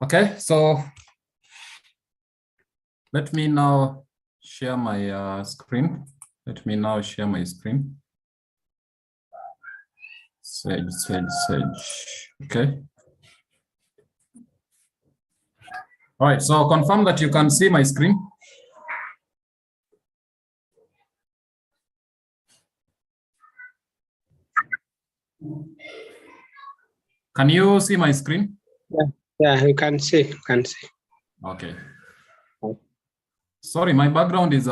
Okay, so let me now share my screen. Let me now share my screen. Sage. Okay. All right, so confirm that you can see my screen. Can you see my screen? Yeah, you can see. Okay. Sorry, my background is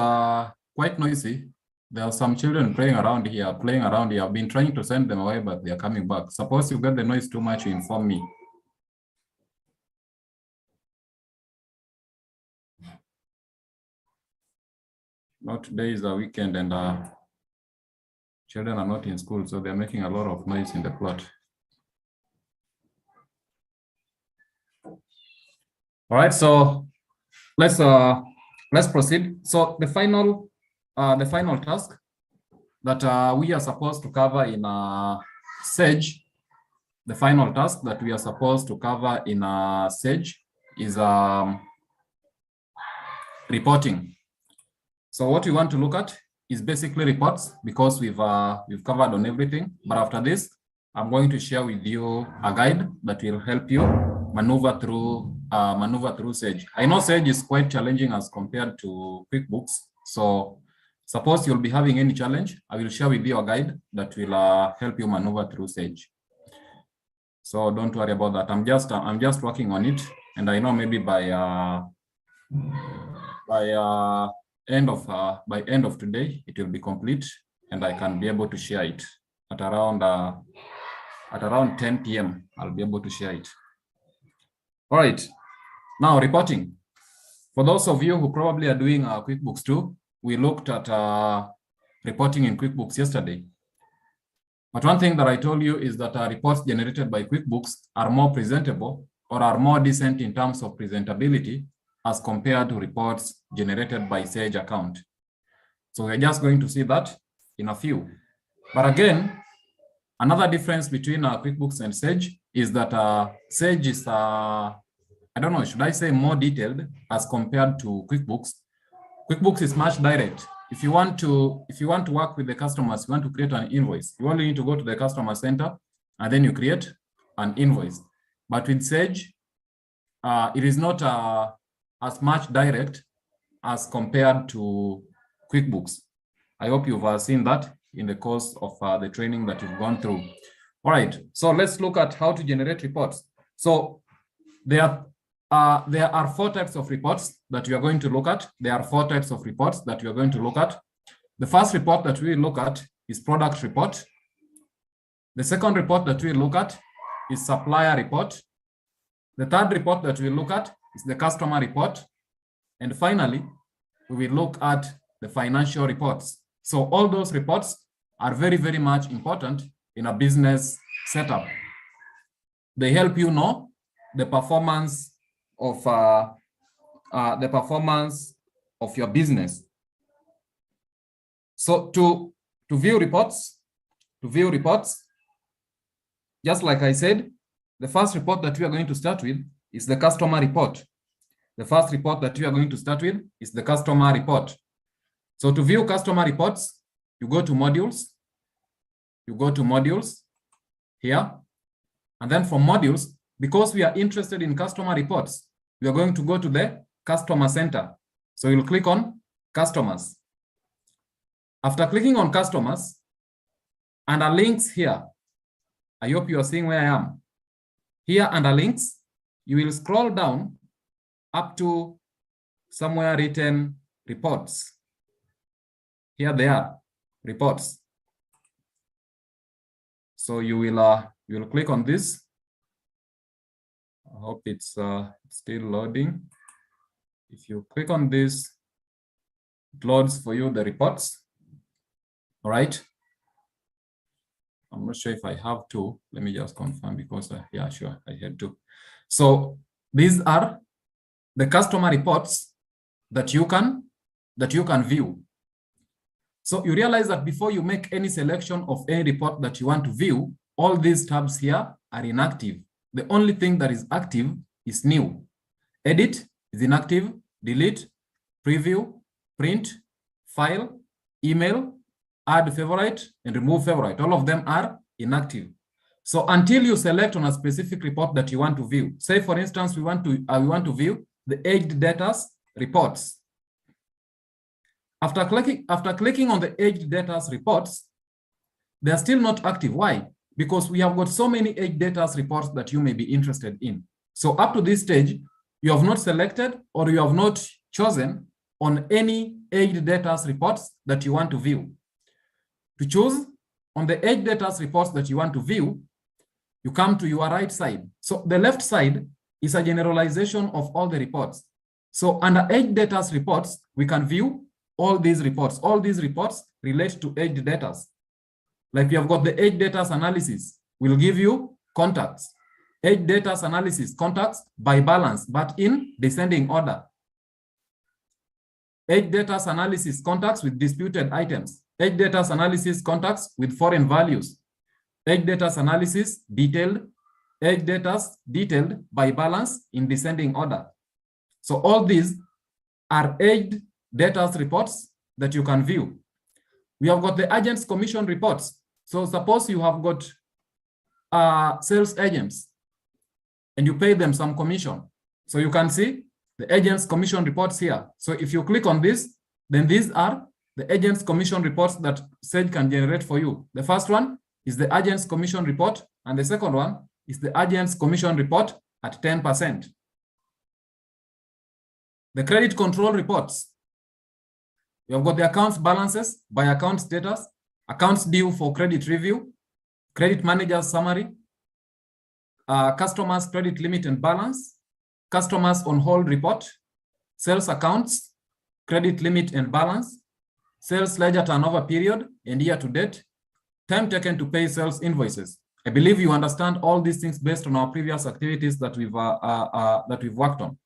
quite noisy. There are some children playing around here. I've been trying to send them away, but they are coming back. Suppose you get the noise too much, you inform me. Not today is a weekend and children are not in school, so they're making a lot of noise in the plot. All right, so let's proceed. So the final task that we are supposed to cover in Sage, the final task that we are supposed to cover in Sage is reporting. So what we want to look at is basically reports, because we've covered on everything. But after this, I'm going to share with you a guide that will help you maneuver through Sage. I know Sage is quite challenging as compared to QuickBooks. So suppose you'll be having any challenge, I will share with you a guide that will help you maneuver through Sage. So don't worry about that. I'm just working on it, and I know maybe by end of today it will be complete, and I can be able to share it at around 10 p.m. I'll be able to share it. All right, now reporting. For those of you who probably are doing QuickBooks too, we looked at reporting in QuickBooks yesterday. But one thing that I told you is that reports generated by QuickBooks are more presentable, or are more decent in terms of presentability, as compared to reports generated by Sage account. So we're just going to see that in a few. But again, another difference between QuickBooks and Sage is that Sage is, I don't know, should I say more detailed as compared to QuickBooks? QuickBooks is much direct. If you want to work with the customers, you want to create an invoice, you only need to go to the customer center and then you create an invoice. But with Sage, it is not as much direct as compared to QuickBooks. I hope you've seen that in the course of the training that you've gone through. All right, so let's look at how to generate reports. So there are 4 types of reports that we are going to look at. The first report that we look at is product report. The second report that we look at is supplier report. The third report that we look at is the customer report. And finally, we will look at the financial reports. So all those reports are very, very much important in a business setup. They help you know the performance of your business. So to view reports, just like I said, the first report that we are going to start with is the customer report. So to view customer reports, you go to modules. Here. And then from modules, because we are interested in customer reports, we are going to go to the customer center. So you'll click on customers. After clicking on customers, under links here, I hope you are seeing where I am. Here under links, you will scroll down up to somewhere written reports. Here they are, reports. So you will click on this. I hope it's still loading. If you click on this, it loads for you the reports. All right. I'm not sure if I have to. Let me just confirm, because yeah, sure, I had to. So these are the customer reports that you can view. So you realize that before you make any selection of any report that you want to view, all these tabs here are inactive. The only thing that is active is new. Edit is inactive. Delete, preview, print, file, email, add favorite, and remove favorite. All of them are inactive. So until you select on a specific report that you want to view, say for instance, we want to view the aged data's reports. After clicking on the aged data's reports, they are still not active. Why? Because we have got so many aged data's reports that you may be interested in. So up to this stage, you have not selected or you have not chosen on any aged data's reports that you want to view. To choose on the aged data's reports that you want to view, you come to your right side. So the left side is a generalization of all the reports. So under aged data's reports, we can view all these reports. All these reports relate to aged data's. Like we have got the aged data's analysis, will give you contacts. Aged data's analysis, contacts by balance, but in descending order. Aged data's analysis, contacts with disputed items. Aged data's analysis, contacts with foreign values. Aged data's analysis, detailed. Aged data's detailed by balance in descending order. So all these are aged data's reports that you can view. We have got the agents commission reports. So suppose you have got sales agents and you pay them some commission. So you can see the agents commission reports here. So if you click on this, then these are the agents commission reports that Sage can generate for you. The first one is the agents commission report, and the second one is the agents commission report at 10%. The credit control reports. You have got the accounts balances by account status, accounts due for credit review, credit manager's summary, customers credit limit and balance, customers on hold report, sales accounts, credit limit and balance, sales ledger turnover period and year to date, time taken to pay sales invoices. I believe you understand all these things based on our previous activities that we've worked on.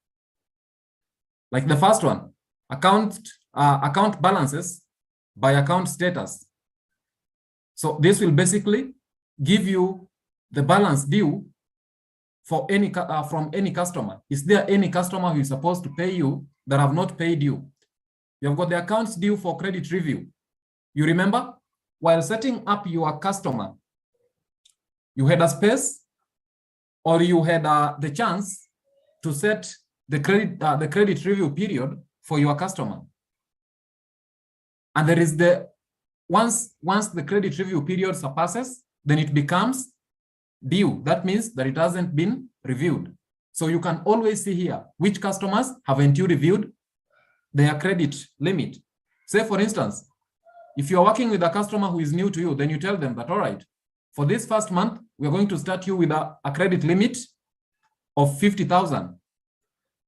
Like the first one, account balances by account status. So this will basically give you the balance due for any from any customer. Is there any customer who is supposed to pay you that have not paid you? You have got the accounts due for credit review. You remember, while setting up your customer, you had a space or you had the chance to set the credit review period for your customer. And there is the once the credit review period surpasses, then it becomes due. That means that it hasn't been reviewed. So you can always see here which customers haven't you reviewed their credit limit. Say for instance, if you're working with a customer who is new to you, then you tell them that, all right, for this first month, we're going to start you with a credit limit of 50,000.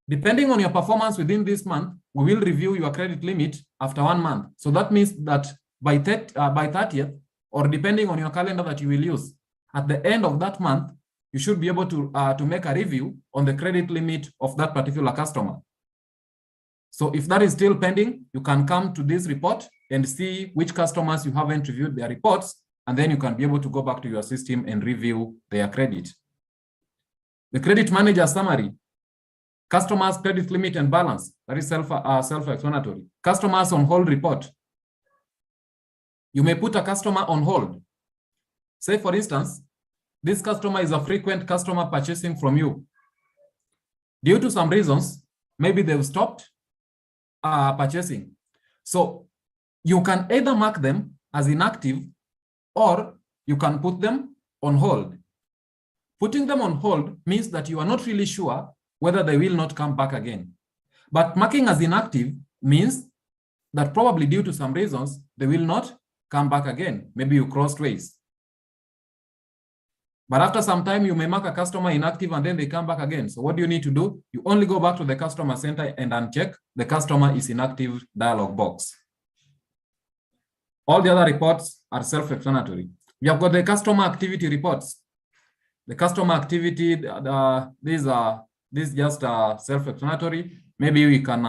Depending on your performance within this month, we will review your credit limit after 1 month. So that means that by 30th, or depending on your calendar that you will use, at the end of that month, you should be able to make a review on the credit limit of that particular customer. So if that is still pending, you can come to this report and see which customers you haven't reviewed their reports, and then you can be able to go back to your system and review their credit. The credit manager summary, customers credit limit and balance, that is self-explanatory. Customers on hold report. You may put a customer on hold. Say for instance, this customer is a frequent customer purchasing from you. Due to some reasons, maybe they've stopped purchasing. So you can either mark them as inactive or you can put them on hold. Putting them on hold means that you are not really sure whether they will not come back again. But marking as inactive means that probably due to some reasons, they will not come back again. Maybe you crossed ways. But after some time, you may mark a customer inactive and then they come back again. So what do you need to do? You only go back to the customer center and uncheck the customer is inactive dialog box. All the other reports are self-explanatory. We have got the customer activity reports. The customer activity, these just self-explanatory. Maybe we can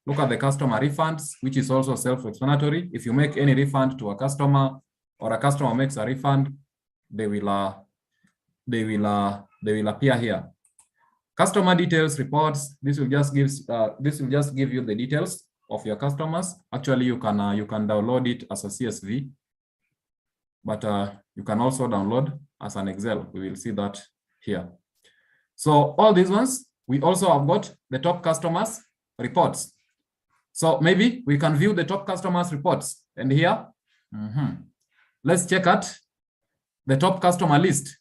look at the customer refunds, which is also self-explanatory. If you make any refund to a customer or a customer makes a refund, they will appear here. Customer details reports. This will just give you the details of your customers. Actually, you can download it as a CSV, but you can also download as an Excel. We will see that here. So all these ones, we also have got the top customers reports. So maybe we can view the top customers reports. And here, let's check out the top customer list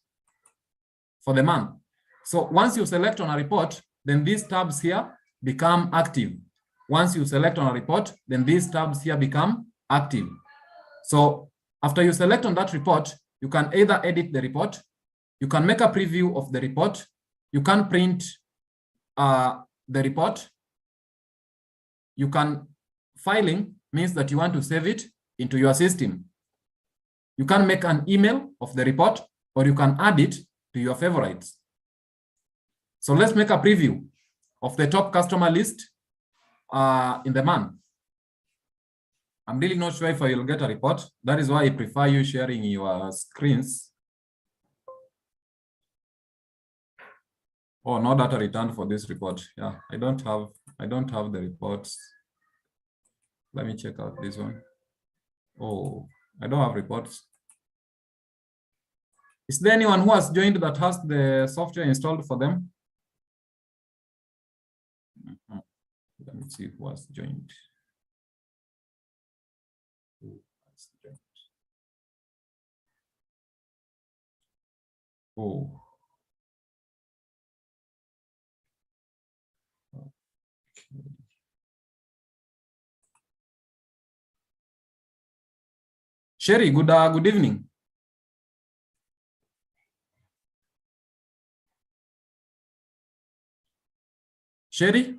for the month. So once you select on a report, then these tabs here become active. Once you select on a report, then these tabs here become active. So after you select on that report, you can either edit the report, you can make a preview of the report, you can print the report, you can, filing means that you want to save it into your system. You can make an email of the report, or you can add it to your favorites. So let's make a preview of the top customer list in the month. I'm really not sure if I will get a report. That is why I prefer you sharing your screens. Oh, no data returned for this report. Yeah, I don't have the reports. Let me check out this one. Oh, I don't have reports. Is there anyone who has joined that has the software installed for them? Let me see who has joined. Oh. Okay. Sherry, good evening. Sherry?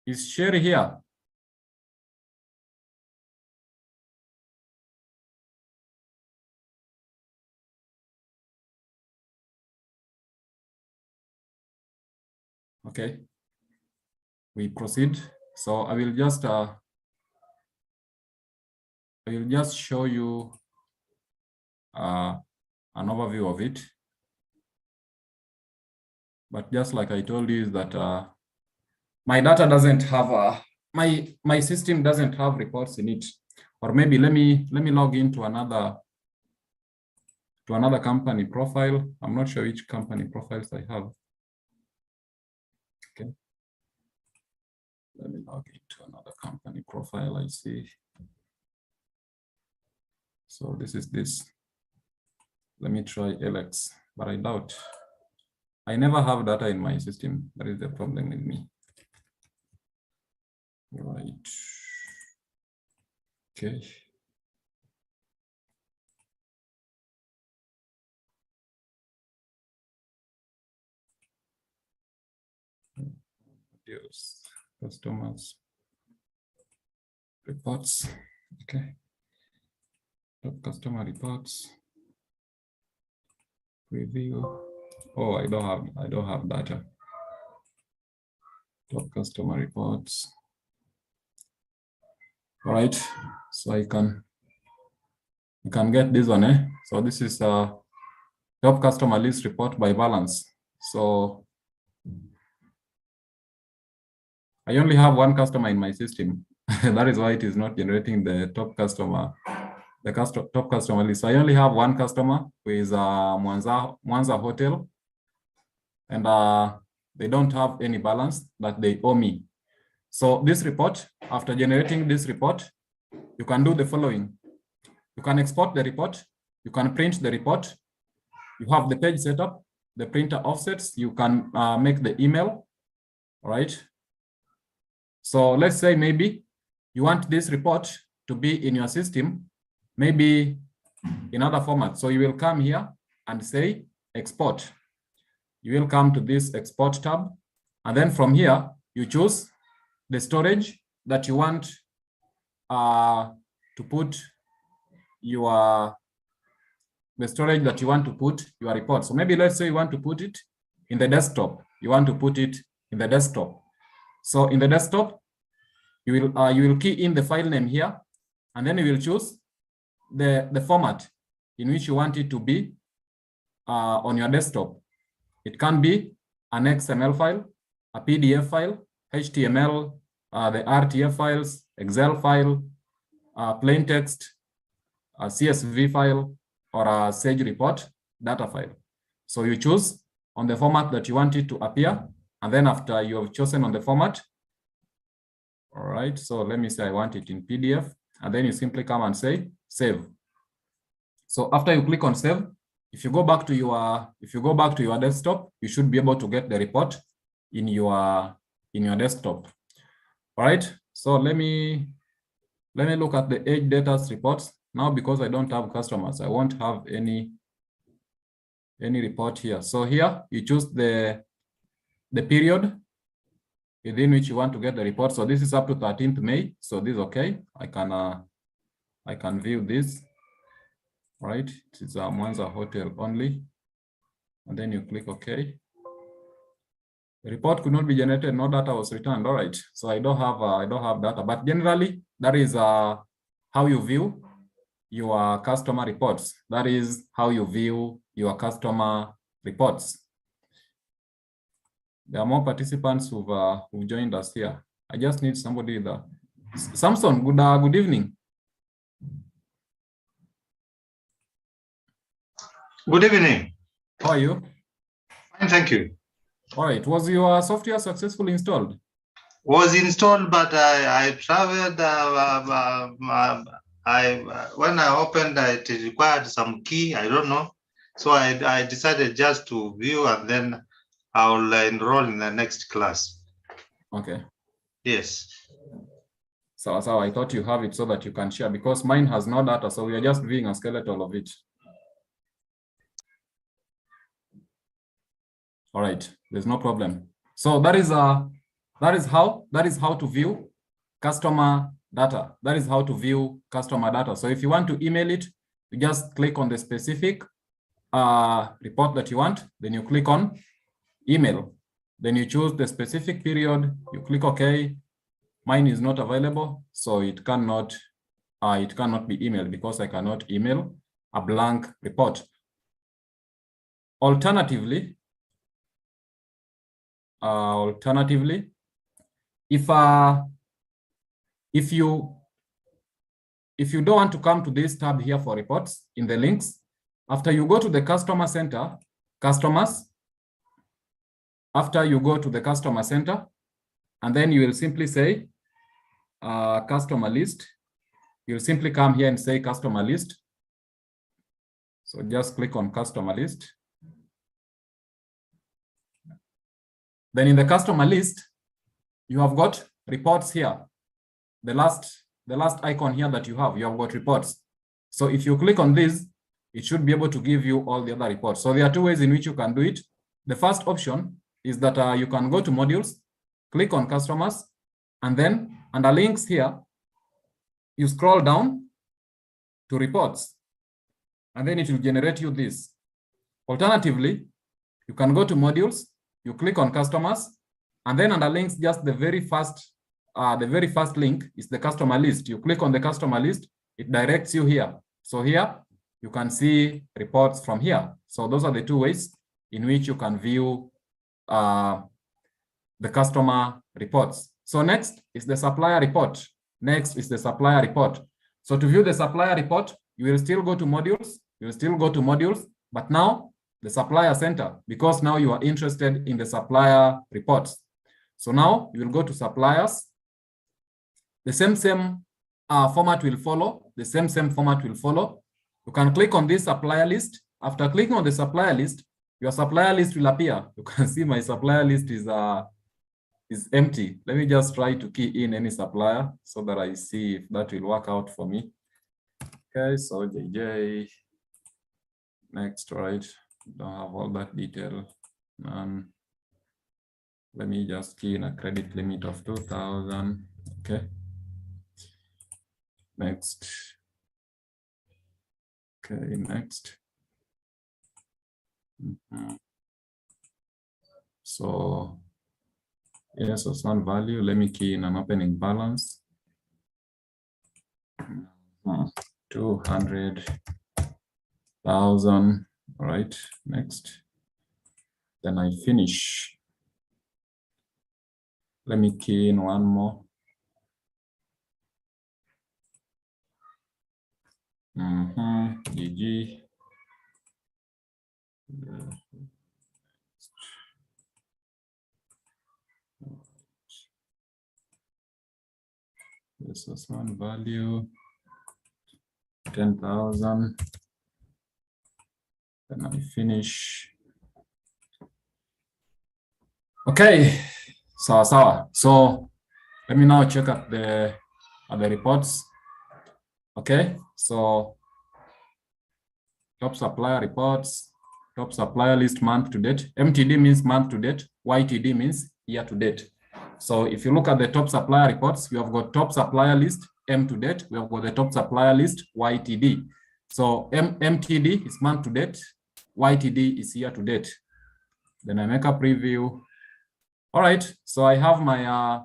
Is Sherry here? Okay. We proceed. So I will just show you an overview of it. But just like I told you, is that my data doesn't have my system doesn't have reports in it. Or maybe let me log into another company profile. I'm not sure which company profiles I have. Okay. Let me log into another company profile. I see. So this is this. Let me try Alex, but I doubt. I never have data in my system. That is the problem with me. Right. Okay. Yes. Customers. Reports. Okay. Top customer reports. Review. Oh, I don't have data. Top customer reports. All right. So you can get this one, eh? So this is a top customer list report by balance. So I only have one customer in my system. That is why it is not generating the top customer, top customer list. So I only have one customer who is Mwanza Hotel, and they don't have any balance that they owe me. So this report, after generating this report, you can do the following. You can export the report. You can print the report. You have the page setup, the printer offsets. You can make the email, all right? So let's say maybe you want this report to be in your system, maybe in other formats. So you will come here and say export. You will come to this export tab. And then from here, you choose the storage that you want to put your, the storage that you want to put your report. So maybe let's say you want to put it in the desktop. You want to put it in the desktop. So in the desktop, you will key in the file name here, and then you will choose the format in which you want it to be on your desktop. It can be an XML file, a PDF file, HTML, the RTF files, Excel file, plain text, a CSV file, or a Sage report data file. So you choose on the format that you want it to appear, and then after you have chosen on the format, all right, so let me say I want it in PDF, and then you simply come and say save. So after you click on save, if you go back to your desktop, you should be able to get the report in your desktop. All right, so let me look at the age data reports now. Because I don't have customers, I won't have any report here. So here you choose the period within which you want to get the report. So this is up to 13th May. So this is okay. I can view this. Right, it is a Mwanza hotel only, and then you click OK. The report could not be generated, no data was returned. All right, so I don't have data, but generally that is how you view your customer reports. That is how you view your customer reports. There are more participants who've joined us here. I just need somebody there. Samson, good evening. Good evening. How are you? Fine, thank you. All right. Was your software successfully installed? Was installed, but I traveled. When I opened, it required some key. I don't know, so I decided just to view, and then I'll enroll in the next class. Okay. Yes. So I thought you have it so that you can share, because mine has no data, so we are just viewing a skeleton of it. All right, there's no problem. So that is how to view customer data. That is how to view customer data. So if you want to email it, you just click on the specific report that you want, then you click on email. Then you choose the specific period, you click OK. Mine is not available, so it cannot be emailed, because I cannot email a blank report. Alternatively, if you don't want to come to this tab here for reports in the links, after you go to the customer center, customers, after you go to the customer center, and then you will simply say customer list. You'll simply come here and say customer list. So just click on customer list. Then in the customer list, you have got reports here. The last icon here that you have got reports. So if you click on this, it should be able to give you all the other reports. So there are two ways in which you can do it. The first option is that you can go to modules, click on customers, and then under links here, you scroll down to reports, and then it will generate you this. Alternatively, you can go to modules, you click on customers, and then under links, just the very first link is the customer list. You click on the customer list, it directs you here. So here you can see reports from here. So those are the two ways in which you can view the customer reports. So next is the supplier report. So to view the supplier report, you will still go to modules, but now the supplier center, because now you are interested in the supplier reports. So now you will go to suppliers. The same format will follow. You can click on this supplier list. After clicking on the supplier list, your supplier list will appear. You can see my supplier list is empty. Let me just try to key in any supplier so that I see if that will work out for me. Okay, so JJ. Next, right? Don't have all that detail. Let me just key in a credit limit of 2,000. Okay. Next. Okay, next. So Yes, as one value. Let me key in an opening balance. 200,000. All right, next. Then I finish. Let me key in one more. GG. This is one value, 10,000. Then I finish. Okay, so let me now check at the reports. Okay, so top supplier reports, top supplier list month to date. MTD means month to date. YTD means year to date. So if you look at the top supplier reports, we have got top supplier list M to date. We have got the top supplier list YTD. So MTD is month to date. YTD is year to date. Then I make a preview. All right, so I have my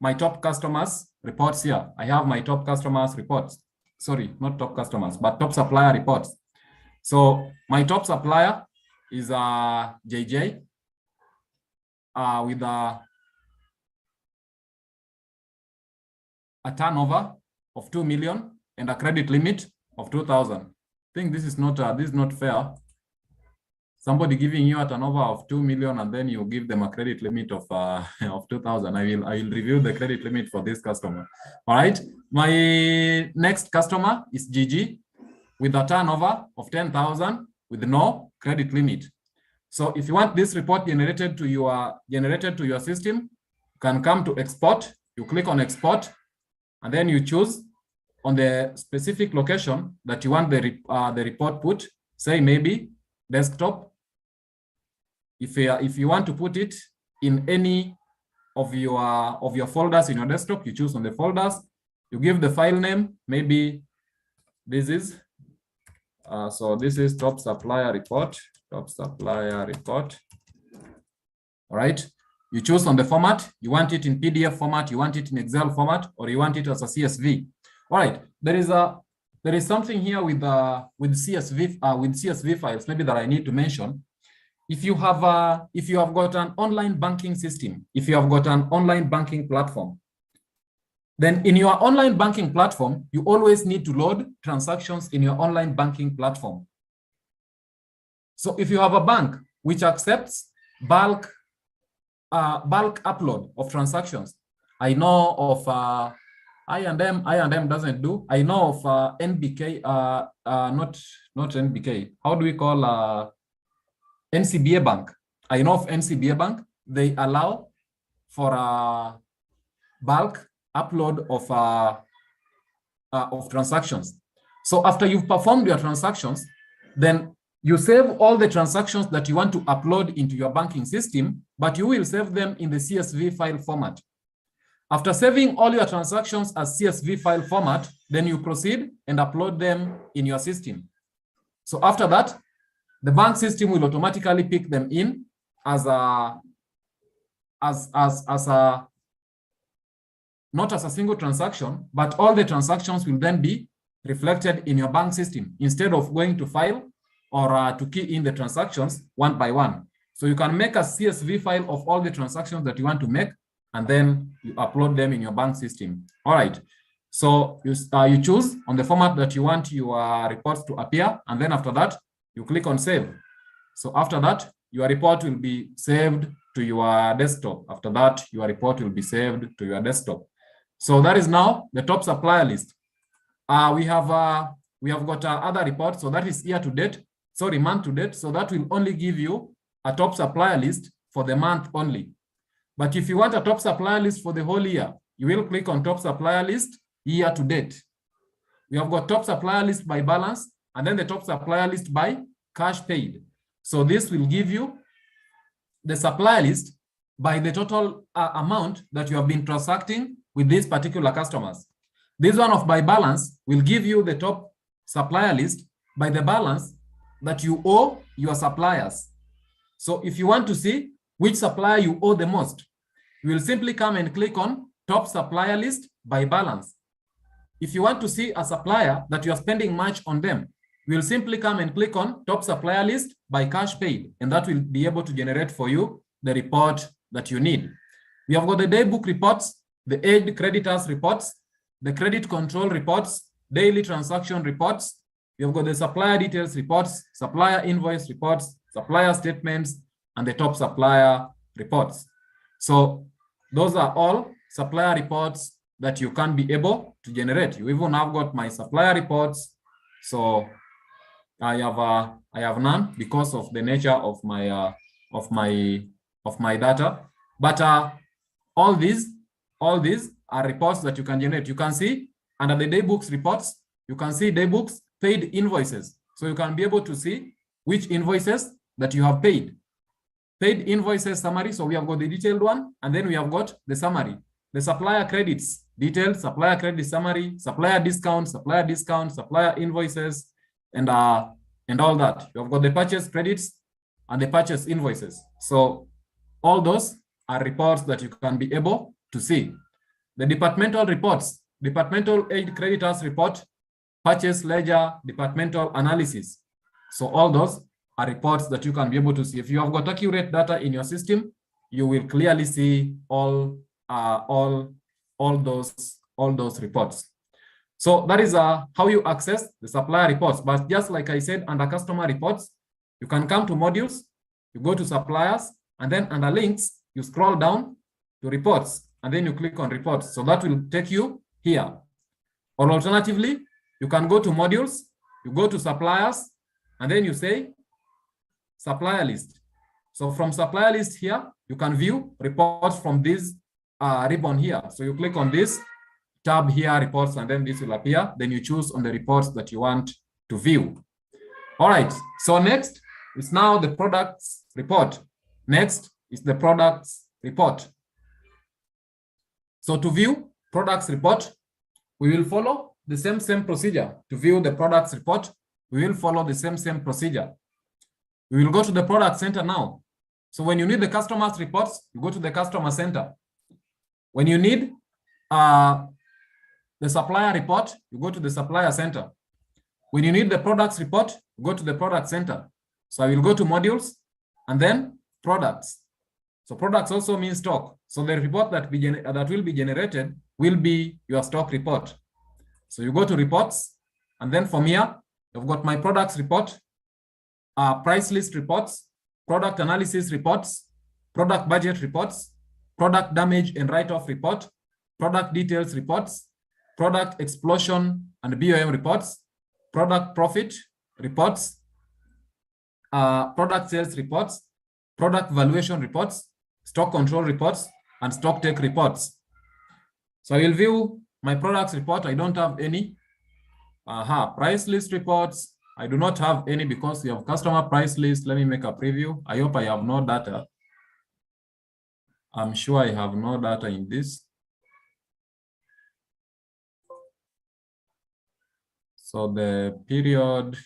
my top customers reports here. I have my top customers reports. Sorry, not top customers, but top supplier reports. So my top supplier is JJ with a turnover of 2 million and a credit limit of 2,000. I think this is not fair. Somebody giving you a turnover of 2 million and then you give them a credit limit of 2,000. I will review the credit limit for this customer. All right. My next customer is GG with a turnover of 10,000 with no credit limit. So if you want this report generated to your system, you can come to export. You click on export, and then you choose on the specific location that you want the report put. Say maybe desktop. If you want to put it in any of your folders in your desktop, you choose on the folders. You give the file name. Maybe this is so this is top supplier report. Top supplier report. All right. You choose on the format. You want it in PDF format. You want it in Excel format, or you want it as a CSV. All right. There is something here with CSV files maybe that I need to mention. If you have got an online banking system, if you have got an online banking platform, then in your online banking platform, you always need to load transactions in your online banking platform. So if you have a bank which accepts bulk upload of transactions, I know of I&M doesn't do. I know of NBK, not NBK. How do we call NCBA Bank? I know of NCBA Bank. They allow for a bulk upload of transactions. So after you've performed your transactions, then you save all the transactions that you want to upload into your banking system, but you will save them in the CSV file format. After saving all your transactions as CSV file format, then you proceed and upload them in your system. So after that, the bank system will automatically pick them in as not as a single transaction, but all the transactions will then be reflected in your bank system instead of going to file or to key in the transactions one by one. So you can make a CSV file of all the transactions that you want to make, and then you upload them in your bank system. All right. So you choose on the format that you want your reports to appear, and then after that, you click on save. So after that, your report will be saved to your desktop. After that, your report will be saved to your desktop. So that is now the top supplier list. We have got other reports. So that is year to date. Sorry, month to date. So that will only give you a top supplier list for the month only. But if you want a top supplier list for the whole year, you will click on top supplier list year to date. We have got top supplier list by balance, and then the top supplier list by cash paid. So this will give you the supplier list by the total amount that you have been transacting with these particular customers. This one of by balance will give you the top supplier list by the balance that you owe your suppliers. So if you want to see which supplier you owe the most, you will simply come and click on top supplier list by balance. If you want to see a supplier that you are spending much on them, you will simply come and click on top supplier list by cash paid, and that will be able to generate for you the report that you need. We have got the daybook reports, the aged creditors reports, the credit control reports, daily transaction reports. We have got the supplier details reports, supplier invoice reports, supplier statements, and the top supplier reports. So those are all supplier reports that you can be able to generate. You even have got my supplier reports. So I have none because of the nature of my data. But all these are reports that you can generate. You can see under the daybooks reports, you can see daybooks paid invoices. So you can be able to see which invoices that you have paid. Paid invoices summary. So we have got the detailed one, and then we have got the summary. The supplier credits, detailed supplier credit summary, supplier discount, supplier invoices, and all that. You have got the purchase credits and the purchase invoices. So all those are reports that you can be able to see. The departmental reports, departmental aid creditors report, purchase ledger, departmental analysis. So all those are reports that you can be able to see. If you have got accurate data in your system, you will clearly see all those reports. So that is how you access the supplier reports. But just like I said, under customer reports, you can come to modules, you go to suppliers, and then under links, you scroll down to reports, and then you click on reports. So that will take you here. Or alternatively, you can go to modules, you go to suppliers, and then you say supplier list. So from supplier list here, you can view reports from this ribbon here. So you click on this tab here, reports, and then this will appear. Then you choose on the reports that you want to view. All right, so next is now the products report. Next is the products report. So to view products report, we will follow the same procedure. To view the products report, we will follow the same procedure. We will go to the product center now. So when you need the customers reports, you go to the customer center. When you need the supplier report, you go to the supplier center. When you need the products report, you go to the product center. So I will go to modules and then products. So products also means stock. So the report that will be generated will be your stock report. So you go to reports, and then from here, I've got my products report, price list reports, product analysis reports, product budget reports, product damage and write-off report, product details reports, product explosion and BOM reports, product profit reports, product sales reports, product valuation reports, stock control reports, and stock take reports. So I will view my products report. I don't have any. Price list reports. I do not have any because we have customer price list. Let me make a preview. I hope I have no data. I'm sure I have no data in this. So the period.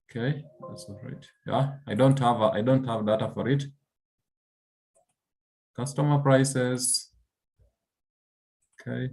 Okay, that's all right. Yeah, I don't have data for it. Customer prices. Okay,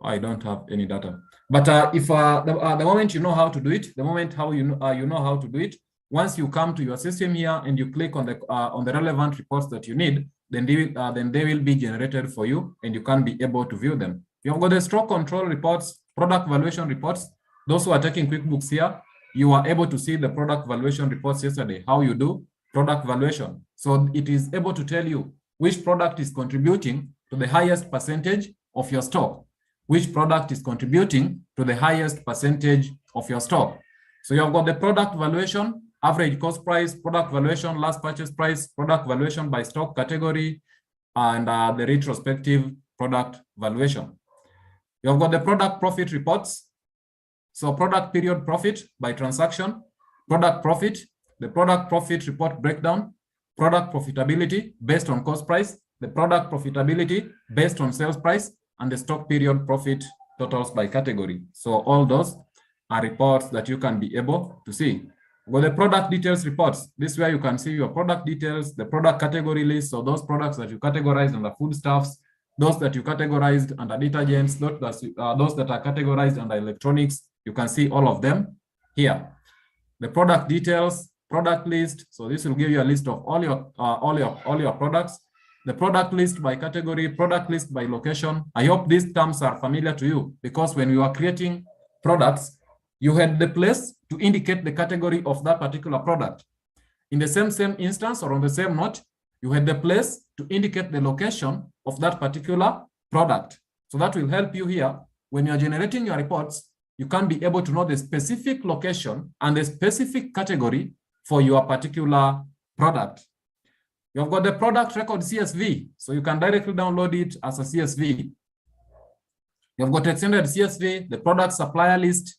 I don't have any data. But if the moment you know how to do it, the moment how you know how to do it, once you come to your system here and you click on the relevant reports that you need, then they will be generated for you, and you can be able to view them. You have got the stock control reports, product valuation reports. Those who are taking QuickBooks here, you are able to see the product valuation reports yesterday, how you do product valuation. So it is able to tell you which product is contributing to the highest percentage of your stock, which product is contributing to the highest percentage of your stock. So you have got the product valuation, average cost price, product valuation, last purchase price, product valuation by stock category, and the retrospective product valuation. You have got the product profit reports. So product period profit by transaction, product profit, the product profit report breakdown, product profitability based on cost price, the product profitability based on sales price, and the stock period profit totals by category. So all those are reports that you can be able to see. Got the product details reports. This is where you can see your product details, the product category list, so those products that you categorized under foodstuffs, those that you categorized under detergents, those that are categorized under electronics. You can see all of them here. The product details, product list. So this will give you a list of all your products. The product list by category, product list by location. I hope these terms are familiar to you, because when you are creating products, you had the place to indicate the category of that particular product. In the same instance or on the same note, you had the place to indicate the location of that particular product. So that will help you here. When you are generating your reports, you can be able to know the specific location and the specific category for your particular product. You've got the product record CSV, so you can directly download it as a CSV. You've got extended CSV, the product supplier list,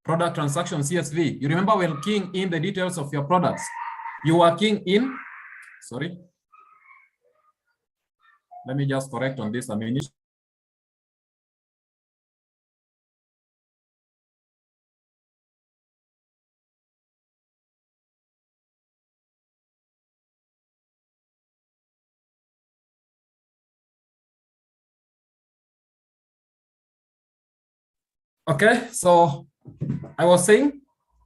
product transaction CSV. You remember when keying in the details of your products, you are keying in, sorry. Let me just correct on this a minute. Okay, so I was saying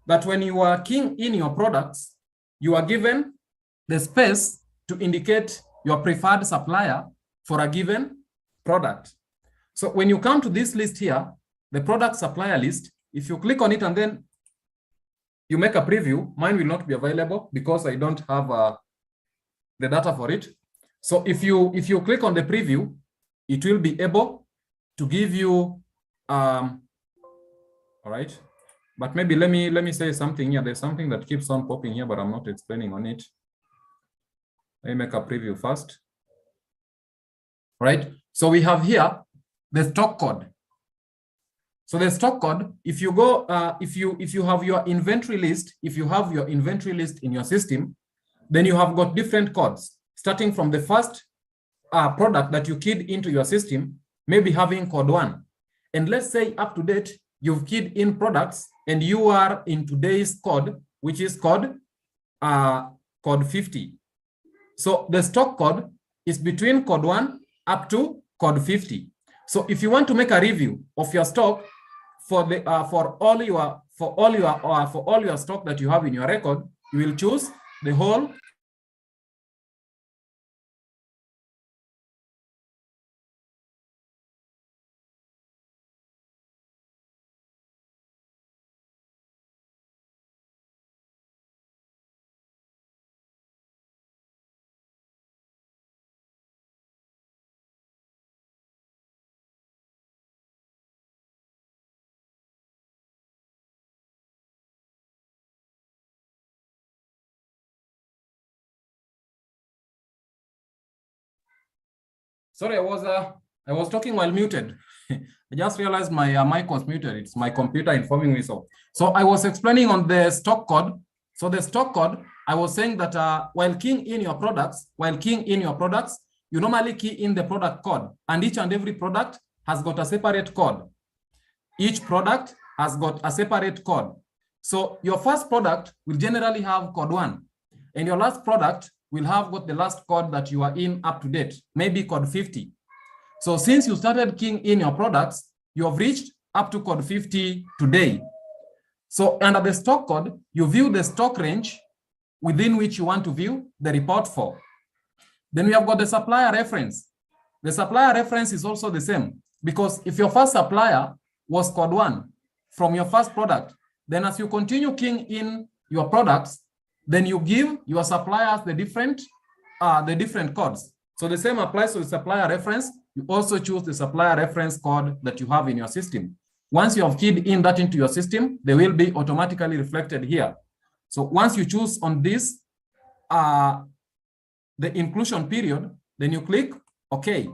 that when you are keying in your products, you are given the space to indicate your preferred supplier for a given product. So when you come to this list here, the product supplier list, if you click on it and then you make a preview, mine will not be available because I don't have the data for it. So if you click on the preview, it will be able to give you all right, but maybe let me say something here. There's something that keeps on popping here, but I'm not explaining on it. Let me make a preview first. All right, so we have here the stock code. So the stock code, if you go, if you have your inventory list, if you have your inventory list in your system, then you have got different codes, starting from the first product that you keyed into your system, maybe having code 1. And let's say up to date, you've keyed in products and you are in today's code, which is code 50. So the stock code is between code 1 up to code 50. So if you want to make a review of your stock for all your stock that you have in your record, you will choose the whole . Sorry, I was talking while muted. I just realized my mic was muted. It's my computer informing me so. So I was explaining on the stock code. So the stock code, I was saying that while keying in your products, you normally key in the product code, and each and every product has got a separate code. Each product has got a separate code. So your first product will generally have code 1, and your last product will have got the last code that you are in up to date, maybe code 50. So since you started keying in your products, you have reached up to code 50 today. So under the stock code, you view the stock range within which you want to view the report for. Then we have got the supplier reference. The supplier reference is also the same, because if your first supplier was code 1 from your first product, then as you continue keying in your products, then you give your suppliers the different codes. So the same applies to the supplier reference. You also choose the supplier reference code that you have in your system. Once you have keyed in that into your system, they will be automatically reflected here. So once you choose on this, the inclusion period, then you click OK.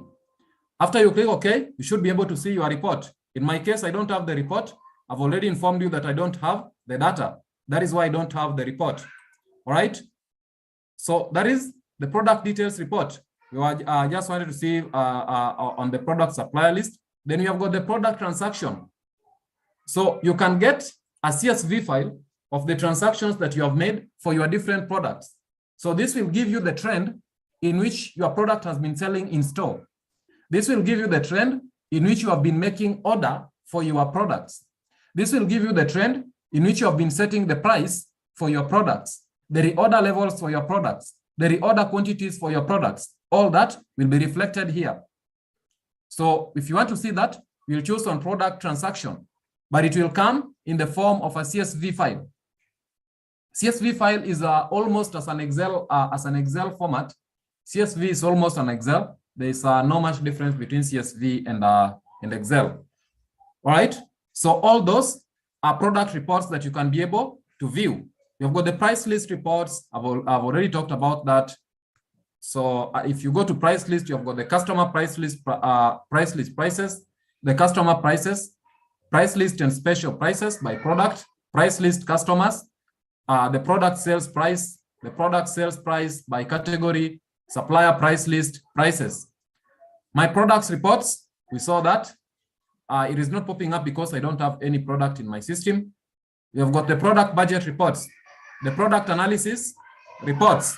After you click OK, you should be able to see your report. In my case, I don't have the report. I've already informed you that I don't have the data. That is why I don't have the report. All right. So that is the product details report. You are just wanted to see on the product supplier list. Then you have got the product transaction. So you can get a CSV file of the transactions that you have made for your different products. So this will give you the trend in which your product has been selling in store. This will give you the trend in which you have been making order for your products. This will give you the trend in which you have been setting the price for your products, the reorder levels for your products, the reorder quantities for your products. All that will be reflected here. So if you want to see that, you'll choose on product transaction, but it will come in the form of a CSV file. CSV file is almost as an Excel format. CSV is almost an Excel. There is no much difference between CSV and Excel. All right. So all those are product reports that you can be able to view. You've got the price list reports. I've already talked about that. So if you go to price list, you've got the customer price list prices, the customer prices, price list and special prices by product, price list customers, the product sales price, the product sales price by category, supplier price list prices. My products reports, we saw that. It is not popping up because I don't have any product in my system. We have got the product budget reports, the product analysis reports.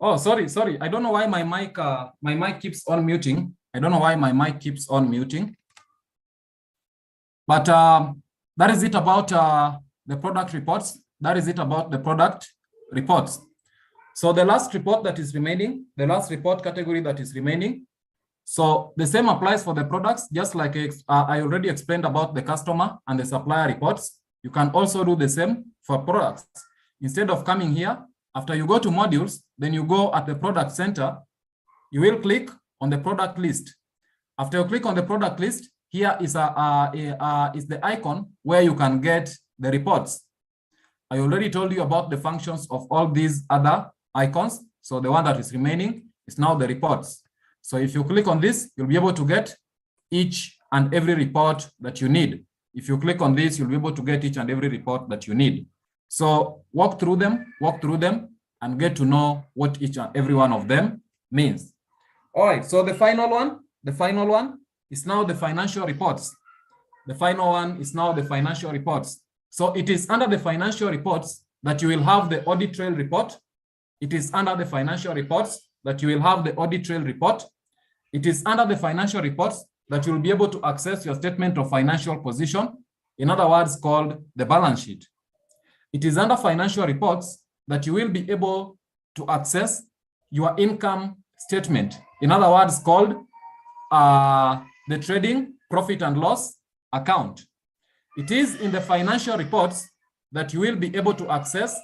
Oh, sorry. I don't know why my mic keeps on muting. I don't know why my mic keeps on muting. But that is it about the product reports. That is it about the product reports. So the last report that is remaining, the last report category that is remaining. So the same applies for the products, just like I already explained about the customer and the supplier reports. You can also do the same for products. Instead of coming here, after you go to modules, then you go at the product center, you will click on the product list. After you click on the product list, here is the icon where you can get the reports. I already told you about the functions of all these other icons. So the one that is remaining is now the reports. So if you click on this, you'll be able to get each and every report that you need. If you click on this, you'll be able to get each and every report that you need. So walk through them, and get to know what each and every one of them means. All right, so the final one is now the financial reports. The final one is now the financial reports. So it is under the financial reports that you will have the audit trail report. It is under the financial reports that you will have the audit trail report. It is under the financial reports that you will be able to access your statement of financial position, in other words, called the balance sheet. It is under financial reports that you will be able to access your income statement, in other words, called the trading profit and loss account. It is in the financial reports that you will be able to access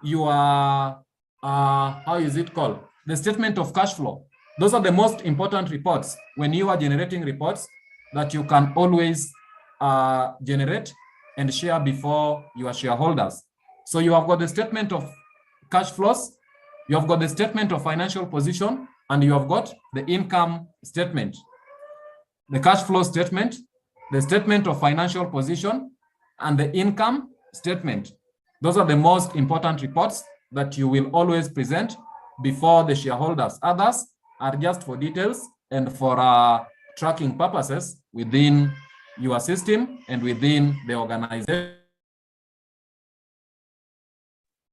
your, how is it called? The statement of cash flow. Those are the most important reports when you are generating reports that you can always generate and share before your shareholders. So you have got the statement of cash flows, you have got the statement of financial position, and you have got the income statement, the cash flow statement, the statement of financial position, and the income statement. Those are the most important reports that you will always present before the shareholders. Others are just for details and for tracking purposes within your system and within the organization.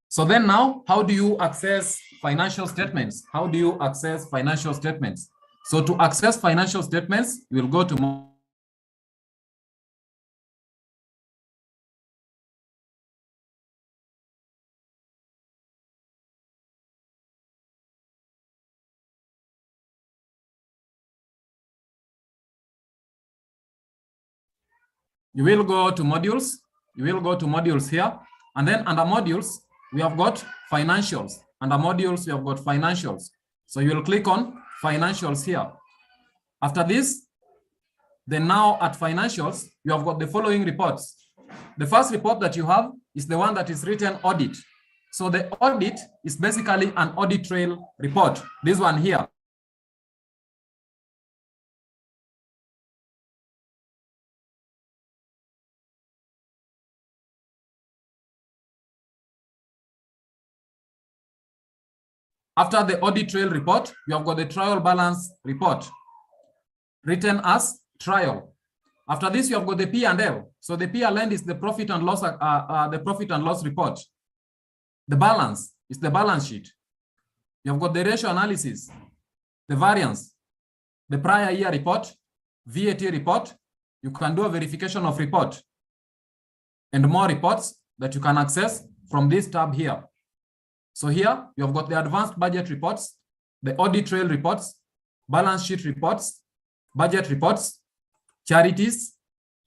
So then now, how do you access financial statements? How do you access financial statements? So to access financial statements, you will go to you will go to modules. You will go to modules here. And then under modules, we have got financials. Under modules, we have got financials. So you will click on financials here. After this, then now at financials, you have got the following reports. The first report that you have is the one that is written audit. So the audit is basically an audit trail report. This one here. After the audit trail report, you have got the trial balance report, written as trial. After this, you have got the P&L. So the P&L is the profit and loss report. The balance is the balance sheet. You have got the ratio analysis, the variance, the prior year report, VAT report. You can do a verification of report and more reports that you can access from this tab here. So here you have got the advanced budget reports, the audit trail reports, balance sheet reports, budget reports, charities.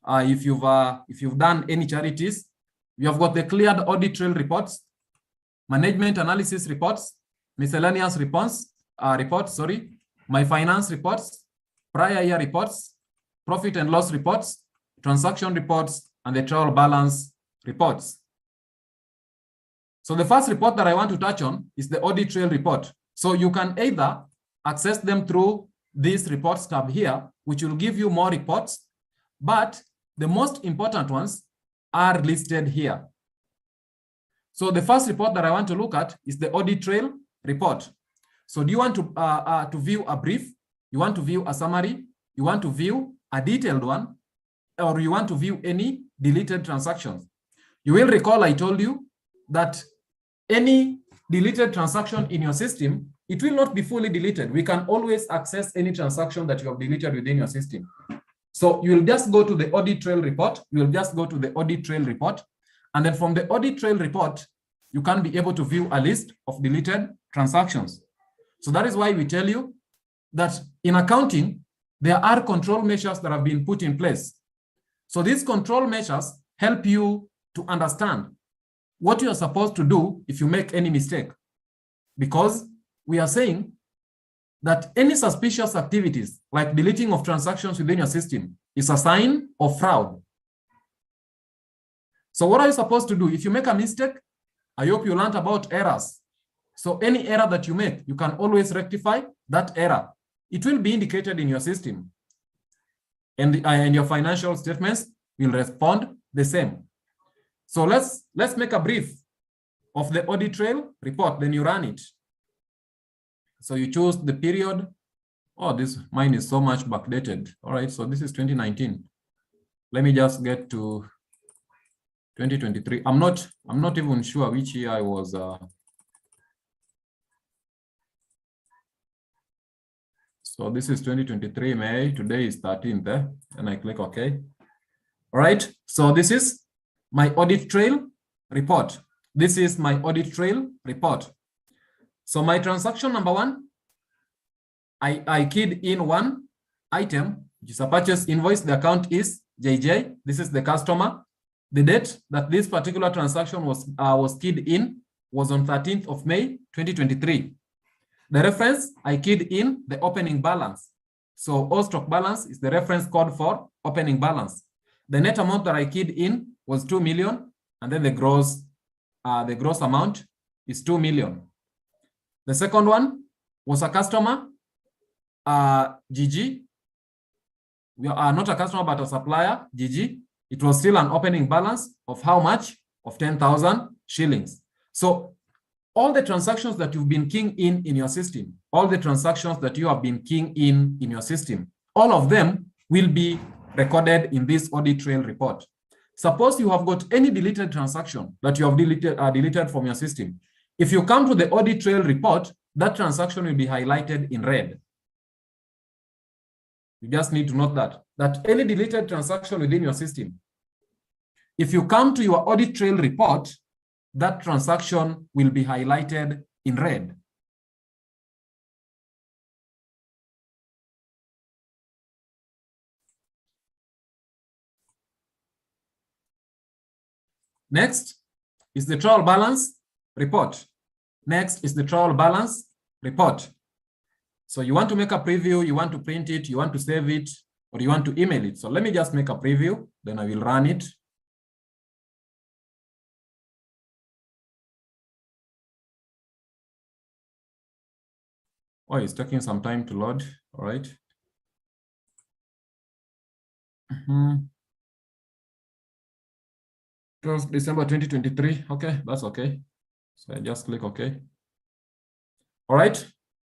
If you've done any charities, you have got the cleared audit trail reports, management analysis reports, miscellaneous reports, my finance reports, prior year reports, profit and loss reports, transaction reports, and the trial balance reports. So the first report that I want to touch on is the audit trail report. So you can either access them through this reports tab here, which will give you more reports, but the most important ones are listed here. So the first report that I want to look at is the audit trail report. So do you want to view a brief? You want to view a summary? You want to view a detailed one? Or you want to view any deleted transactions? You will recall I told you that any deleted transaction in your system, it will not be fully deleted. We can always access any transaction that you have deleted within your system. So you will just go to the audit trail report. You will just go to the audit trail report. And then from the audit trail report, you can be able to view a list of deleted transactions. So that is why we tell you that in accounting, there are control measures that have been put in place. So these control measures help you to understand what you are supposed to do if you make any mistake. Because we are saying that any suspicious activities like deleting of transactions within your system is a sign of fraud. So what are you supposed to do? If you make a mistake, I hope you learned about errors. So any error that you make, you can always rectify that error. It will be indicated in your system. And your financial statements will respond the same. So let's make a brief of the audit trail report, then you run it. So you choose the period. Oh, mine is so much backdated. All right, so this is 2019. Let me just get to 2023. I'm not even sure which year I was. So this is 2023 May. Today is 13th. And I click OK. All right. So this is my audit trail report. This is my audit trail report. So my transaction number one, I keyed in one item, which is a purchase invoice. The account is JJ. This is the customer. The date that this particular transaction was keyed in was on 13th of May, 2023. The reference, I keyed in the opening balance. So O stock balance is the reference code for opening balance. The net amount that I keyed in was 2 million, and then the gross amount is 2 million. The second one was a customer, GG. We are not a customer, but a supplier, GG. It was still an opening balance of how much? Of 10,000 shillings. So all the transactions that you've been keying in your system, all the transactions that you have been keying in your system, all of them will be recorded in this audit trail report. Suppose you have got any deleted transaction that you have deleted from your system. If you come to the audit trail report, that transaction will be highlighted in red. You just need to note that any deleted transaction within your system, if you come to your audit trail report, that transaction will be highlighted in red. Next is the trial balance report. Next is the trial balance report. So you want to make a preview, you want to print it, you want to save it, or you want to email it. So let me just make a preview, then I will run it. Oh, it's taking some time to load. All right. It was December 2023. Okay, that's okay. So I just click OK. All right.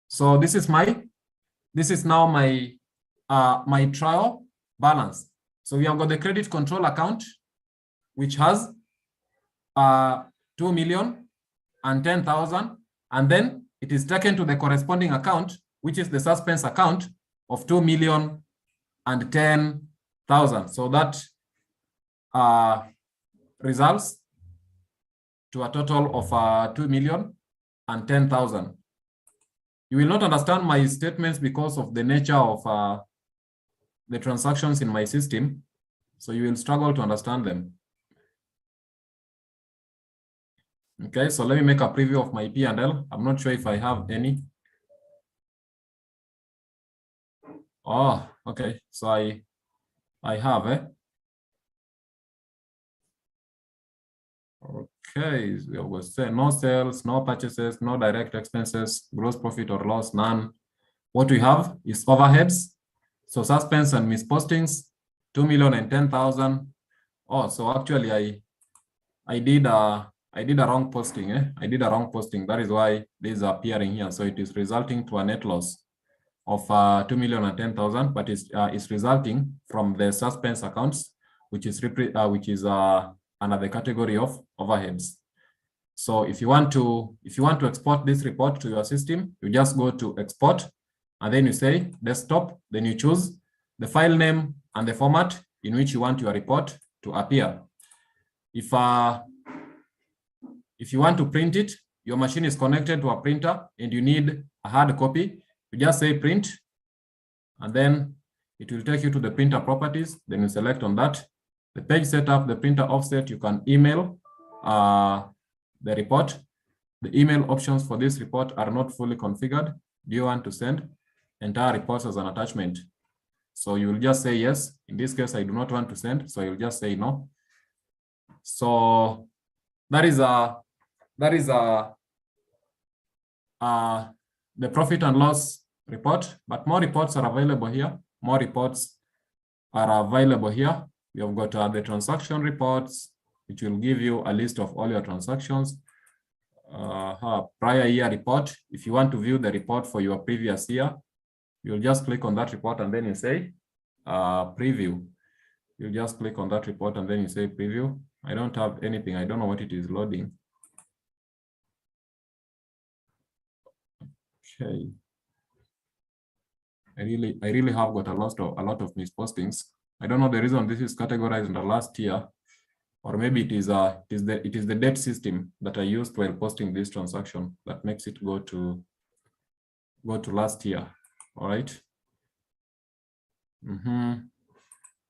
So this is now my my trial balance. So we have got the credit control account, which has 2,010,000, and then it is taken to the corresponding account, which is the suspense account of 2,010,000. So that results to a total of 2,010,000. You will not understand my statements because of the nature of the transactions in my system, so you will struggle to understand them. Okay, so let me make a preview of my P&L. I'm not sure if I have any. Oh, okay, so I have, Okay, we always say no sales, no purchases, no direct expenses, gross profit or loss, none. What we have is overheads. So suspense and mispostings, 2,010,000. Oh, so actually I did a wrong posting. I did a wrong posting. That is why this is appearing here. So it is resulting to a net loss of 2,010,000, but it's resulting from the suspense accounts, which is under the category of overheads. So if you want to export this report to your system, you just go to export, and then you say desktop, then you choose the file name and the format in which you want your report to appear. If you want to print it, your machine is connected to a printer and you need a hard copy, you just say print, and then it will take you to the printer properties. Then you select on that. The page setup, the printer offset, you can email the report. The email options for this report are not fully configured. Do you want to send entire reports as an attachment? So you will just say yes. In this case, I do not want to send, so you'll just say no. So that is the profit and loss report, but more reports are available here. More reports are available here. We have got the transaction reports, which will give you a list of all your transactions. Prior year report. If you want to view the report for your previous year, you'll just click on that report and then you say preview. You just click on that report and then you say preview. I don't have anything. I don't know what it is loading. Okay. I really have got a lot of mispostings. I don't know the reason this is categorized under last year, or maybe it is the date system that I used while posting this transaction that makes it go to last year. All right.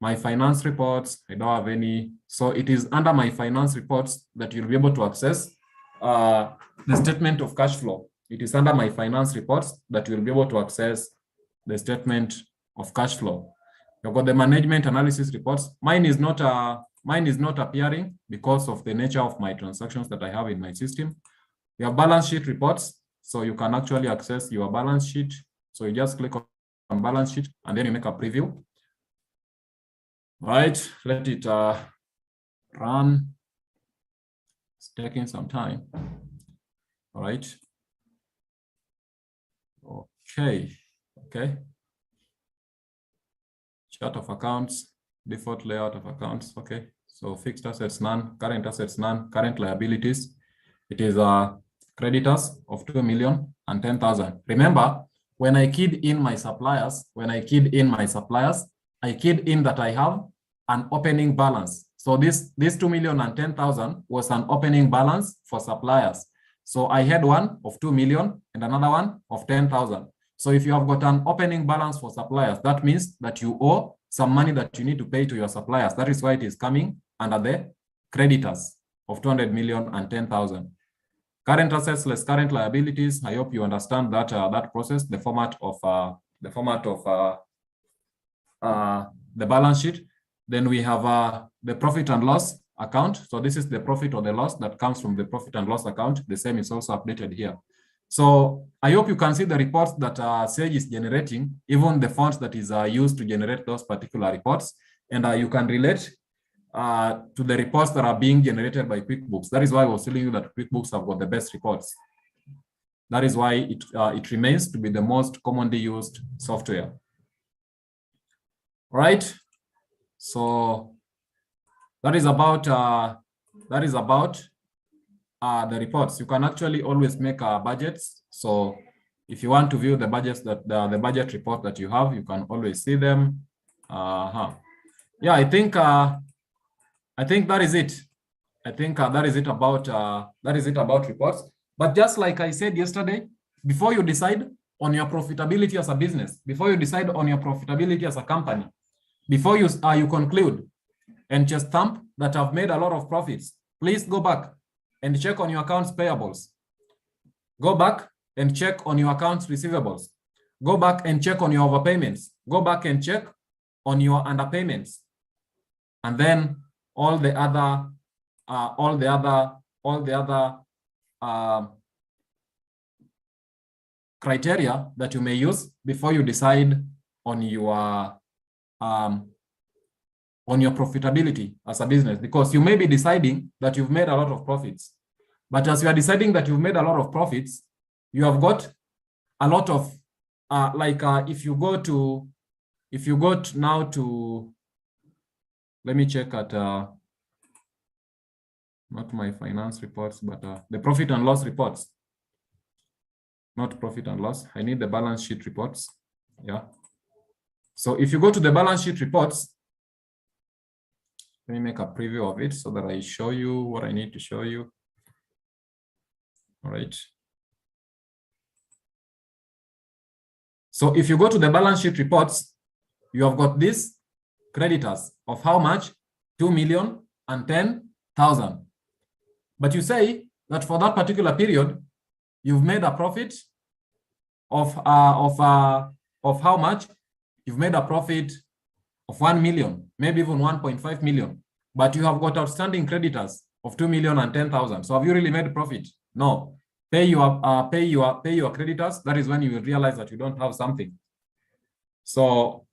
My finance reports, I don't have any. So it is under my finance reports that you'll be able to access the statement of cash flow. It is under my finance reports that you'll be able to access the statement of cash flow. You've got the management analysis reports. Mine is not appearing because of the nature of my transactions that I have in my system. We have balance sheet reports, so you can actually access your balance sheet. So you just click on balance sheet and then you make a preview. Right, let it run. It's taking some time. All right. Okay. Chart of accounts, default layout of accounts. Okay. So fixed assets none, current assets none, current liabilities. It is creditors of 2,010,000. Remember, when I keyed in my suppliers, I keyed in that I have an opening balance. So this 2,010,000 was an opening balance for suppliers. So I had one of 2 million and another one of 10,000. So if you have got an opening balance for suppliers, that means that you owe some money that you need to pay to your suppliers. That is why it is coming under the creditors. of 200 million and 10,000. Current assets less current liabilities. I hope you understand that that process, the format of the balance sheet. Then we have the profit and loss account. So this is the profit or the loss that comes from the profit and loss account. The same is also updated here. So I hope you can see the reports that Sage is generating, even the fonts that is used to generate those particular reports. And you can relate to the reports that are being generated by QuickBooks. That is why I was telling you that QuickBooks have got the best reports. That is why it remains to be the most commonly used software. All right. So that is about the reports. You can actually always make budgets. So if you want to view the budgets that the budget report that you have, you can always see them. Yeah, I think that is it. I think that is it about reports. But just like I said yesterday, before you decide on your profitability as a business, before you decide on your profitability as a company, before you conclude and just stamp that I've made a lot of profits, please go back and check on your accounts payables. Go back and check on your accounts receivables. Go back and check on your overpayments. Go back and check on your underpayments. And then all the other criteria that you may use before you decide on your profitability as a business, because you may be deciding that you've made a lot of profits, but as you are deciding that you've made a lot of profits, you have got a lot of if you go now to, let me check at not my finance reports, but the profit and loss reports. Not profit and loss. I need the balance sheet reports. Yeah. So if you go to the balance sheet reports, let me make a preview of it so that I show you what I need to show you. All right. So if you go to the balance sheet reports, you have got this creditors of how much? 2,010,000. But you say that for that particular period, you've made a profit of how much? You've made a profit of 1 million, maybe even 1.5 million, but you have got outstanding creditors of 2,010,000. So have you really made profit? No. Pay your creditors. That is when you will realize that you don't have something. So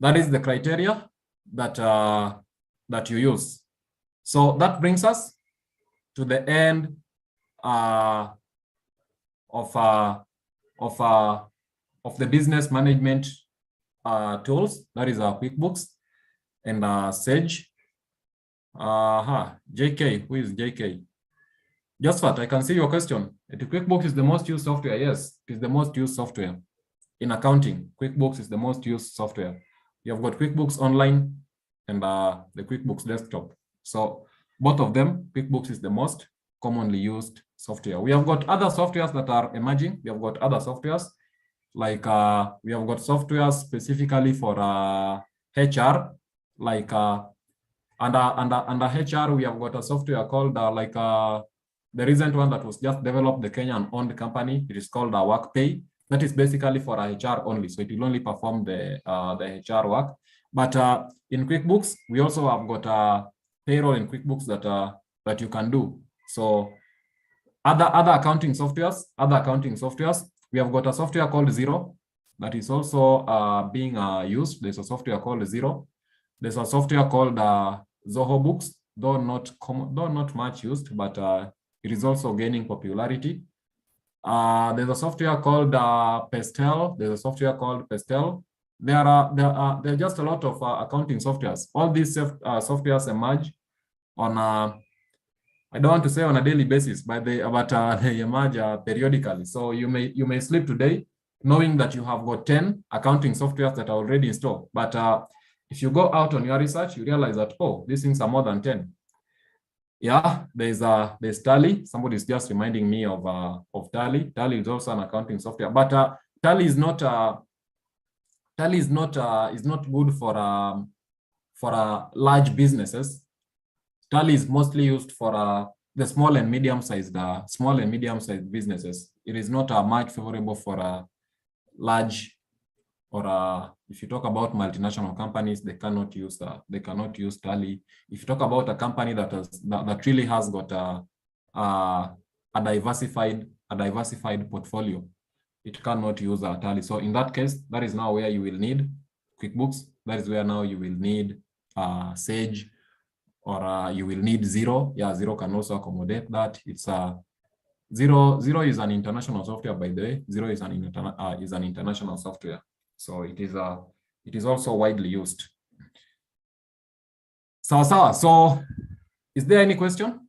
that is the criteria that you use. So that brings us to the end of the business management tools. That is our QuickBooks and Sage. JK, who is JK? Josephat, I can see your question. QuickBooks is the most used software. Yes, it is the most used software in accounting. QuickBooks is the most used software. You have got QuickBooks Online and the QuickBooks Desktop. So both of them, QuickBooks is the most commonly used software. We have got other softwares that are emerging. We have got other softwares like we have got software specifically for HR, like under HR we have got a software called the recent one that was just developed, the Kenyan owned company. It is called WorkPay. That is basically for HR only, so it will only perform the HR work. But in QuickBooks, we also have got payroll in QuickBooks that you can do. So other accounting softwares, we have got a software called Zero that is also being used. There's a software called Zero. There's a software called Zoho Books, though not much used, but it is also gaining popularity. There's a software called Pestel. There's a software called Pestel. There are just a lot of accounting softwares. All these softwares emerge on I don't want to say on a daily basis, but they emerge periodically. So you may sleep today knowing that you have got 10 accounting softwares that are already installed. But if you go out on your research, you realize that, oh, these things are more than 10. Yeah, there's Tally. Somebody is just reminding me of Tally. Tally is also an accounting software, but Tally is not good for large businesses. Tally is mostly used for the small and medium-sized businesses. It is not much favorable for large, or if you talk about multinational companies, they cannot use Tally. If you talk about a company that really has got a diversified portfolio, it cannot use Tally. So in that case, that is now where you will need QuickBooks. That is where now you will need Sage, or you will need Xero. Yeah, Xero can also accommodate that. It's Xero is an international software, by the way. Xero is an international software, so it is also widely used. So is there any question?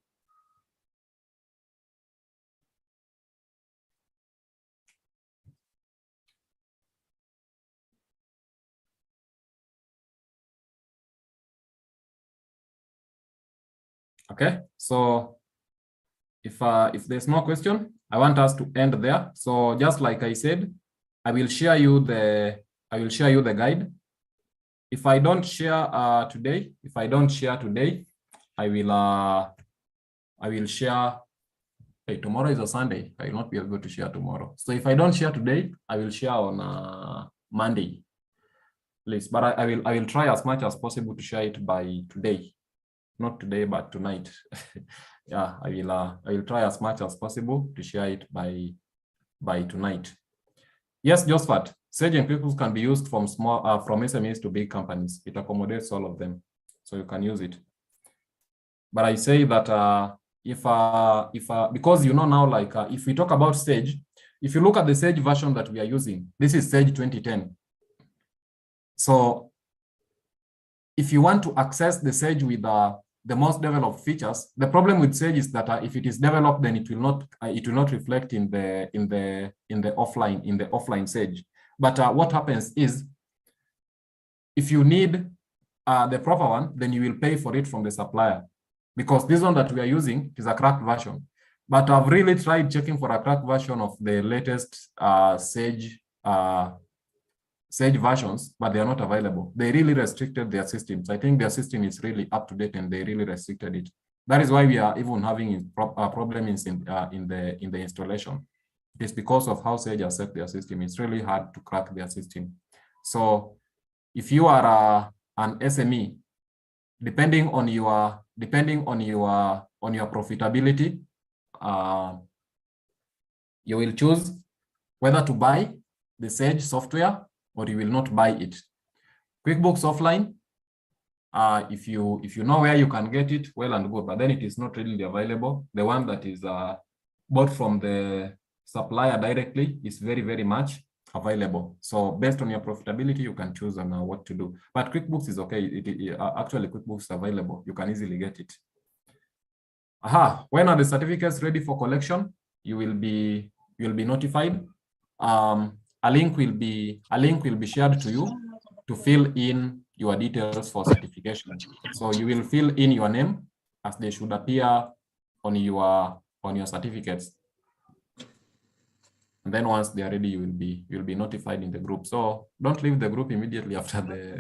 Okay, so if there's no question, I want us to end there. So just like I said, I will share you the guide. If I don't share today, I will share. Hey, tomorrow is a Sunday. I will not be able to share tomorrow. So if I don't share today, I will share on Monday, please. But I will try as much as possible to share it by today. Not today, but tonight. Yeah, I will try as much as possible to share it by tonight. Yes, Josephat, Sage and QuickBooks can be used from from SMEs to big companies. It accommodates all of them, so you can use it. But I say that because you know now, like if we talk about Sage, if you look at the Sage version that we are using, this is Sage 2010. So if you want to access the Sage with the most developed features, the problem with Sage is that if it is developed, then it will not reflect in the offline Sage. But what happens is, if you need the proper one, then you will pay for it from the supplier, because this one that we are using is a cracked version. But I've really tried checking for a cracked version of the latest Sage versions, but they are not available. They really restricted their systems. I think their system is really up to date, and they really restricted it. That is why we are even having a problem in the installation. It's because of how Sage has set their system. It's really hard to crack their system. So if you are an SME, depending on your profitability, you will choose whether to buy the Sage software or you will not buy it. QuickBooks Offline, if you know where you can get it, well and good, but then it is not really available. The one that is bought from the supplier directly is very, very much available. So based on your profitability, you can choose on what to do. But QuickBooks is okay. Actually, QuickBooks is available. You can easily get it. When are the certificates ready for collection? You will be notified. A link will be shared to you to fill in your details for certification. So you will fill in your name as they should appear on your certificates. And then once they are ready, you'll be notified in the group. So don't leave the group immediately after the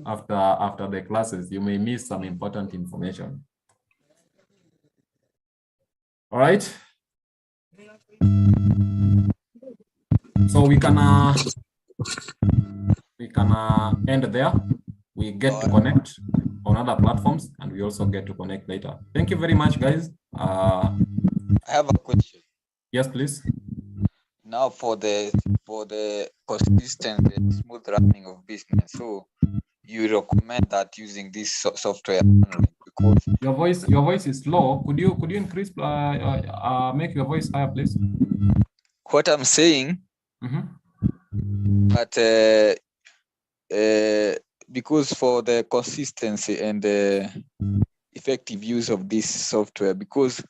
after the classes. You may miss some important information. All right. So we can end there. We get to connect on other platforms, and we also get to connect later. Thank you very much, guys. I have a question. Yes, please. Now for the consistent and smooth running of business, so you recommend that using this software online, because your voice is low. Could you increase make your voice higher, please? What I'm saying, but because for the consistency and the effective use of this software, because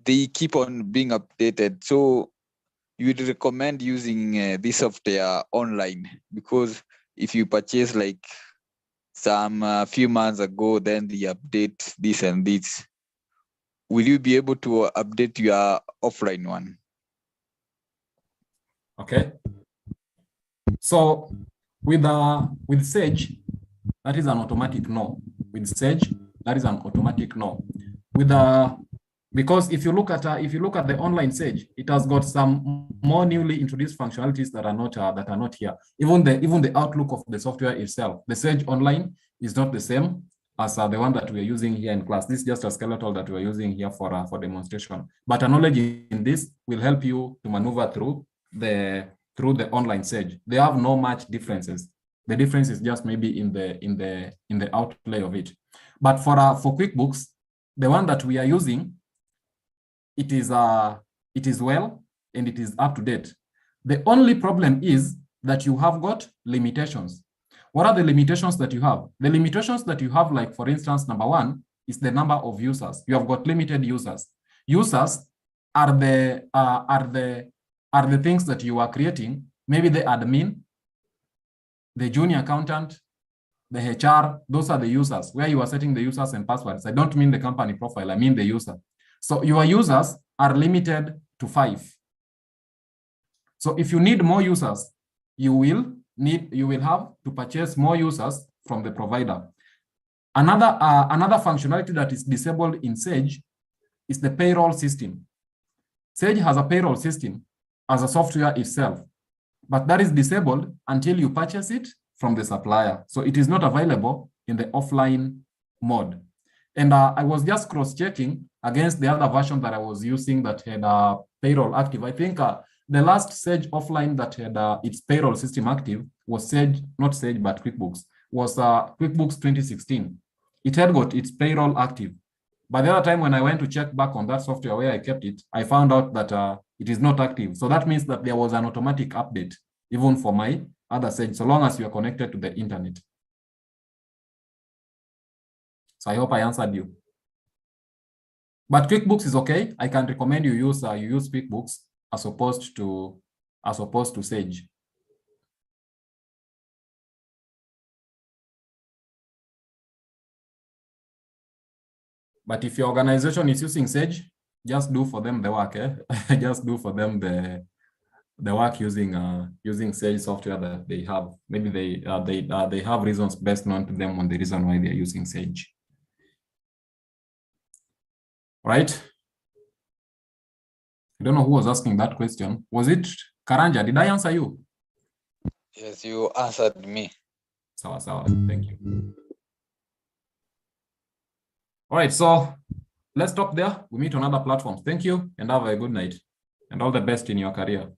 they keep on being updated, so you would recommend using this software online, because if you purchase like some few months ago, then they update this and this, will you be able to update your offline one? Okay. So with Sage, that is an automatic no. With Sage, That is an automatic no. Because if you look at the online Sage, it has got some more newly introduced functionalities that are not here. Even the outlook of the software itself, the Sage Online is not the same as the one that we are using here in class. This is just a skeletal that we are using here for demonstration. But a knowledge in this will help you to maneuver through the online Sage. They have no much differences. The difference is just maybe in the outlay of it. But for QuickBooks, the one that we are using, it is well and it is up to date. The only problem is that you have got limitations. What are the limitations that you have? The limitations that you have, like for instance, number one is the number of users. You have got limited users. Users are the things that you are creating. Maybe the admin, the junior accountant, the HR, those are the users where you are setting the users and passwords. I don't mean the company profile, I mean the user. So your users are limited to 5. So if you need more users, you will have to purchase more users from the provider. Another functionality that is disabled in Sage is the payroll system. Sage has a payroll system as a software itself, but that is disabled until you purchase it from the supplier. So it is not available in the offline mode. And I was just cross-checking against the other version that I was using that had payroll active. I think the last Sage offline that had its payroll system active was not Sage, but QuickBooks, was QuickBooks 2016. It had got its payroll active. But the other time when I went to check back on that software where I kept it, I found out that it is not active. So that means that there was an automatic update, even for my other Sage, so long as you are connected to the internet. So I hope I answered you. But QuickBooks is okay. I can recommend you use QuickBooks as opposed to Sage. But if your organization is using Sage, just do for them the work. Just do for them the work using Sage software that they have. Maybe they have reasons best known to them on the reason why they are using Sage. Right? I don't know who was asking that question. Was it Karanja? Did I answer you? Yes, you answered me. Sawa. Thank you. All right, so let's stop there. We meet on other platforms. Thank you and have a good night and all the best in your career.